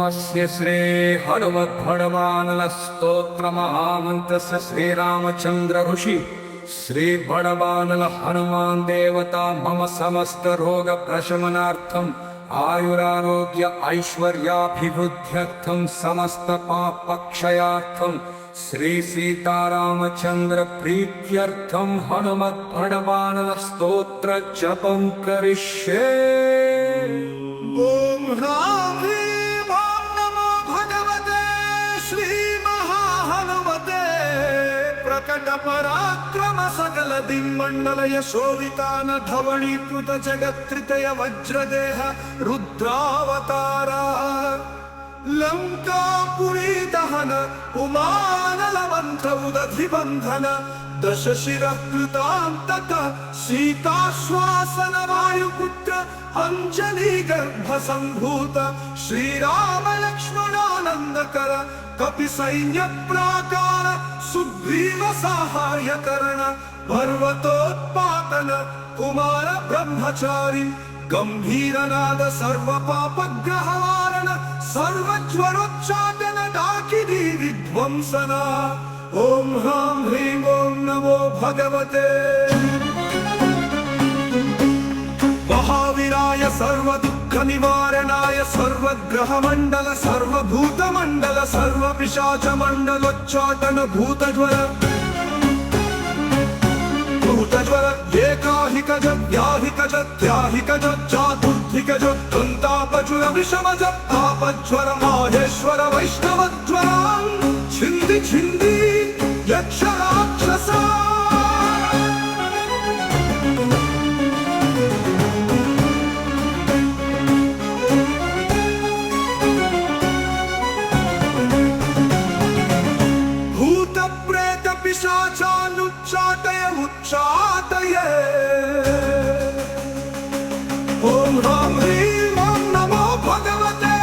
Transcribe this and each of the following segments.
नामस्य श्री हनुमद्भगवानल स्तोत्र महामंत्रस्य श्रीरामचंद्र ऋषि श्री बड़वानल हनुमान देवता मम समस्त रोग प्रशमनार्थम आयुरारोग्य ऐश्वर्याभिवृद्ध्यर्थम समस्त पापक्षयार्थम श्री सीतारामचंद्र प्रीत्यर्थम हनुमद्भगवानल स्तोत्र जपं करिष्ये। ओम ह्रां ह्रीं ॐ नमो भगवते श्री महाहनुमते प्रकट पराक्रम सकल दिग्मंडलय शोभितान धवणीकृत जगत्त्रितय वज्रदेह रुद्रावतारा लंकापुरी दहन उमानलवंत उदधिबंधन दशशिरकृतान्तक सीताश्वासन वायुपुत्र अंजलि गर्भ संभूत श्रीराम लक्ष्मणानंदकर कपि सैन्य प्राकार सुग्रीव सहाय करण पर्वतोत्पातन कुमार ब्रह्मचारी गंभीर नाद सर्व पाप ग्रह वारण सर्व ज्वरोच्चाटन डाकिनी विध्वंसना। ओम ह्रां ह्रीं ॐ नमो भगवते महावीराय सर्व दुःख निवारणाय सर्वग्रह मंडल सर्वभूत मंडल सर्व पिशाच मंडलोच्चाटन भूतज्वर एकाहिकज व्याहिकज त्याहिकज चातुर्थिकज दन्तापजुर विषमज तापज्वर माहेश्वर वैष्णवज्वरान् छिन्दी छिन्दी यक्ष राक्षसा। भूत प्रेत पिशाचानुच्चाटय उच्चाटय। ओम ह्रां ह्रीं ॐ नमो भगवते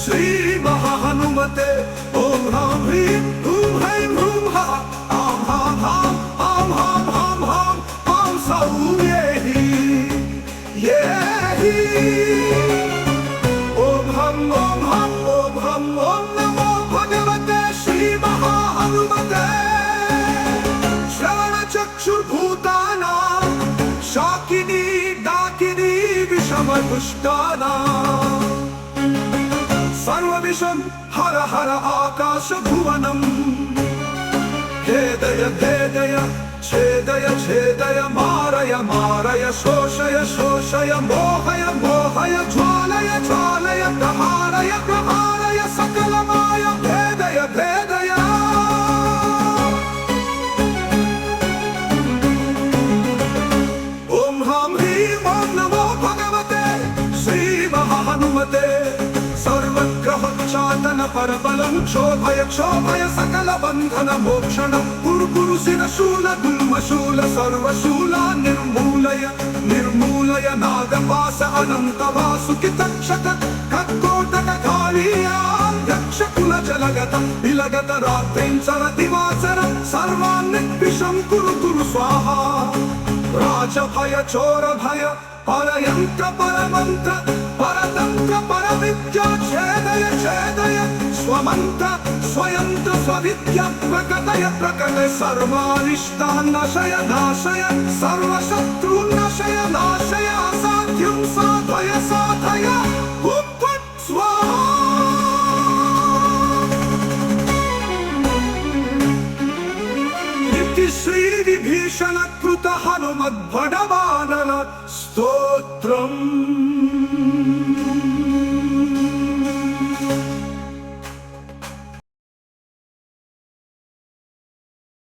श्री महाहनुमते। ओम ह्रां ह्रीं ह्रूं ह्रैं ह्रूं हा आं हां हां आं हां हां हां आं सौं येहि ओम हं ओम हं ओम हं ओम नमो भगवते श्री महाहनुमते। चक्षुर्भूतानां शाकिनी डाकिनी विषमदुष्टानां सर्वविषं हर हर आकाशभुवनम् भेदय भेदय छेदय छेदय मारय मारय शोषय शोषय मोहय मोहय ज्वालय ज्वालय प्रहारय प्रहारय सकलमाय भेदय भेदय। सर्वग्रहोच्चाटन परबलं क्षोभय क्षोभय सकल बंधन मोक्षण कुरु कुरु शिरशूल गुल्मशूल सर्वशूला निर्मूलय निर्मूलय नागपाश अनंत वासुकि तक्षक खट्कोटक कालीया यक्ष कुल जलगत विलगत रात्रिंचर दिवाचर सर्वान्निकृशं कुरु कुरु स्वाहा। राजभय चोर भय परयंत्र परमंत्र परतंत्र परविद्या छेदय छेदय स्वमंत्र स्वयंत्र स्वविद्या प्रकटय प्रकटय सर्वारिष्टान् नाशय नाशय सर्वशत्रु नाशय नाशय असाध्यं साधय साधय उत्पत् स्वाहा। इति श्री विभीषण कृत हनुमद्भगवानल स्तोत्रम्।